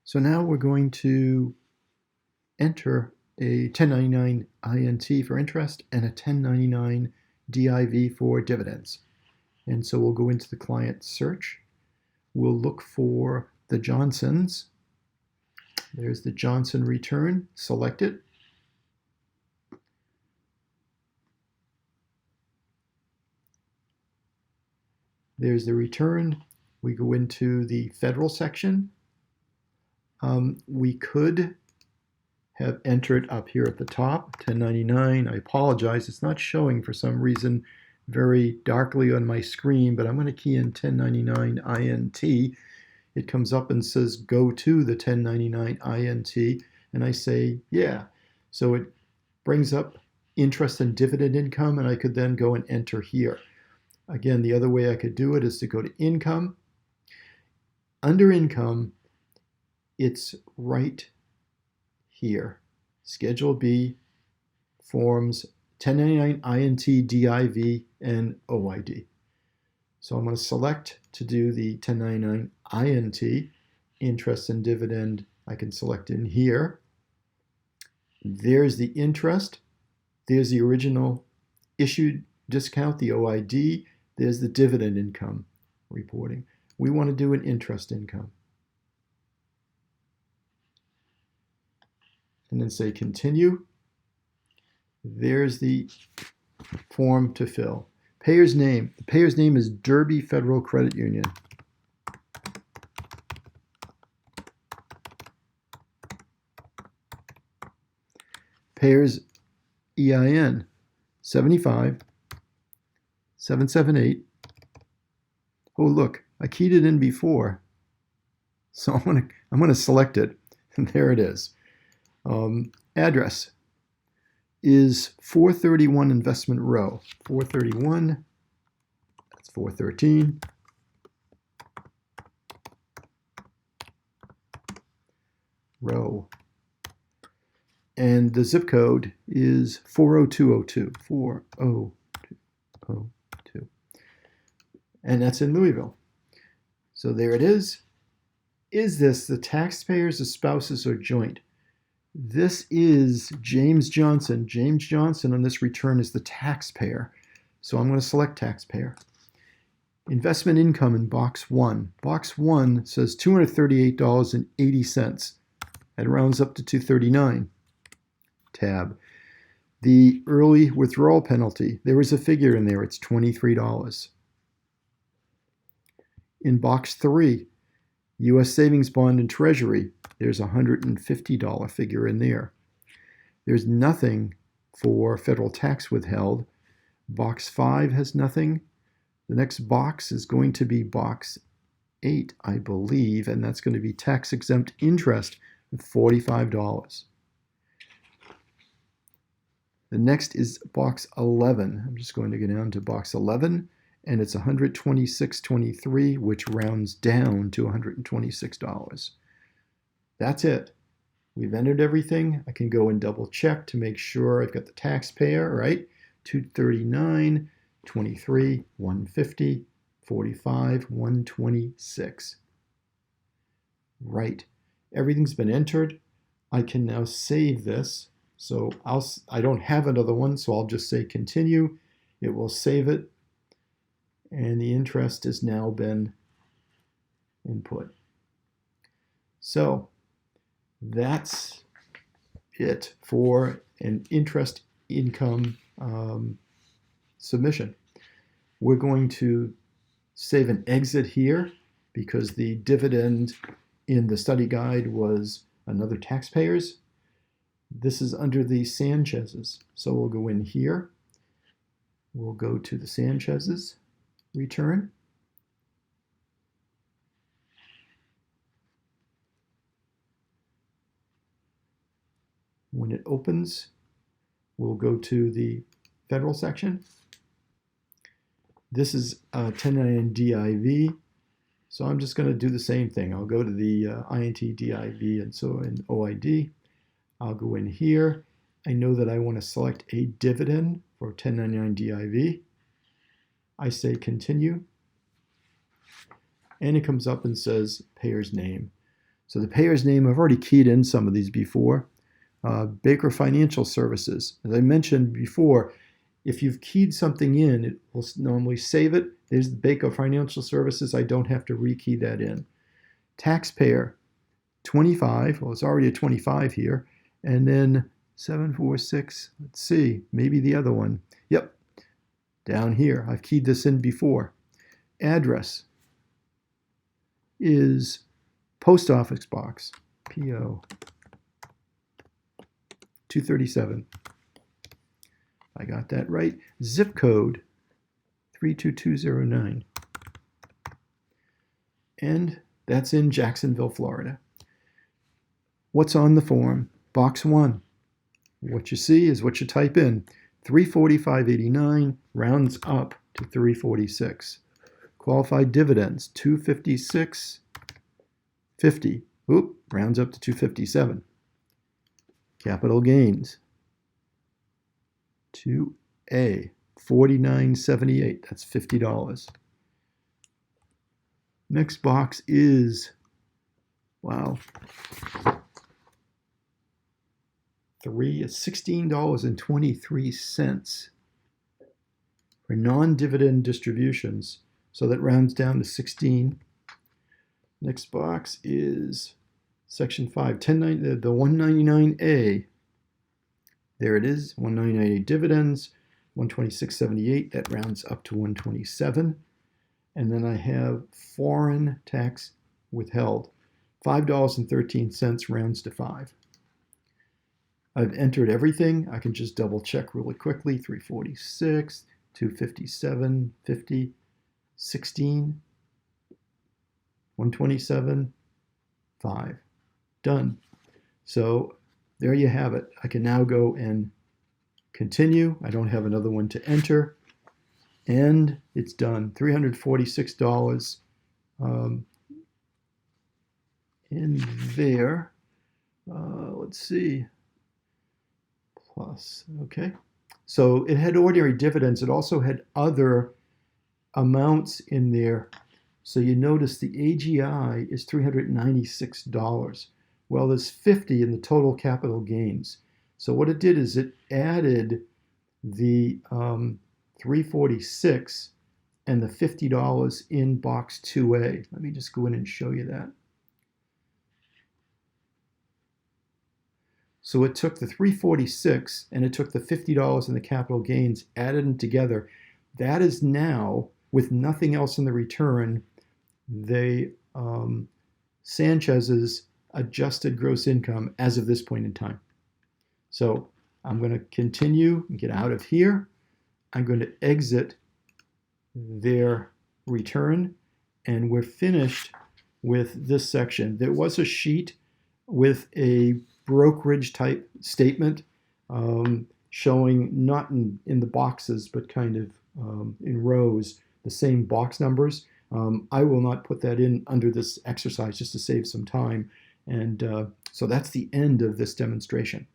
So now we're going to enter a 1099 INT for interest and a 1099 DIV for dividends. And so we'll go into the client search. We'll look for the Johnsons. There's the Johnson return. Select it. There's the return. We go into the federal section. We could have entered up here at the top, 1099. I apologize, it's not showing for some reason very darkly on my screen, but I'm going to key in 1099 INT. It comes up and says go to the 1099 INT, and I say yeah. So it brings up interest and dividend income, and I could then go and enter here. Again, the other way I could do it is to go to income. Under income, it's right here. Schedule B, forms 1099 INT, DIV, and OID. So I'm going to select to do the 1099 INT, interest and dividend. I can select in here. There's the interest. There's the original issued discount, the OID. There's the dividend income reporting. We want to do an interest income. And then say continue. There's the form to fill. Payer's name. The payer's name is Derby Federal Credit Union. Payer's EIN 75 778. Oh, look, I keyed it in before. So I'm going to select it, and there it is. Address is 431 Investment Row. 431, that's 413. Row. And the zip code is 40202. 40202. And that's in Louisville. So there it is. Is this the taxpayers, the spouses, or joint? This is James Johnson. James Johnson on this return is the taxpayer. So I'm going to select taxpayer. Investment income in box 1. Box 1 says $238.80. That rounds up to $239. Tab. The early withdrawal penalty. There is a figure in there. It's $23. In box 3, U.S. Savings Bond and Treasury. There's a $150 figure in there. There's nothing for federal tax withheld. Box 5 has nothing. The next box is going to be box 8, I believe, and that's going to be tax-exempt interest of $45. The next is box 11. I'm just going to go down to box 11, and it's $126.23, which rounds down to $126. That's it. We've entered everything. I can go and double check to make sure I've got the taxpayer, right? 239, 23, 150, 45, 126. Right. Everything's been entered. I can now save this. So I don't have another one, so I'll just say continue. It will save it. And the interest has now been input. So that's it for an interest income submission. We're going to save an exit here because the dividend in the study guide was another taxpayer's. This is under the Sanchez's. So we'll go in here. We'll go to the Sanchez's return. When it opens, we'll go to the federal section. This is 1099 DIV. So I'm just going to do the same thing. I'll go to the INT, DIV, and so in OID. I'll go in here. I know that I want to select a dividend for 1099 DIV. I say continue. And it comes up and says payer's name. So the payer's name, I've already keyed in some of these before. Baker Financial Services. As I mentioned before, if you've keyed something in, it will normally save it. There's the Baker Financial Services. I don't have to rekey that in. Taxpayer, 25. Well, it's already a 25 here. And then 746. Let's see. Maybe the other one. Yep. Down here. I've keyed this in before. Address is Post Office Box. PO 237. I got that right. Zip code 32209. And that's in Jacksonville, Florida. What's on the form? Box 1. What you see is what you type in. 345.89 rounds up to 346. Qualified dividends 256.50. Oop, rounds up to 257. Capital gains 2A 49.78. That's $50. Next box is, wow, $16.23 for non-dividend distributions. So that rounds down to 16. Next box is Section 5, the 199A. There it is, 199A dividends, 126.78. That rounds up to 127. And then I have foreign tax withheld, $5.13 rounds to 5. I've entered everything. I can just double check really quickly. 346, 257, 50, 16, 127, 5. Done. So there you have it. I can now go and continue. I don't have another one to enter. And it's done. $346 in there. Let's see. Plus, okay. So it had ordinary dividends. It also had other amounts in there. So you notice the AGI is $396. Well, there's 50 in the total capital gains. So what it did is it added the 346 and the $50 in box 2A. Let me just go in and show you that. So it took the 346 and it took the $50 in the capital gains, added them together. That is now, with nothing else in the return, the Sanchez's adjusted gross income as of this point in time. So I'm going to continue and get out of here. I'm going to exit their return, and we're finished with this section. There was a sheet with a brokerage type statement showing not in the boxes, but kind of in rows, the same box numbers. I will not put that in under this exercise just to save some time. And so that's the end of this demonstration.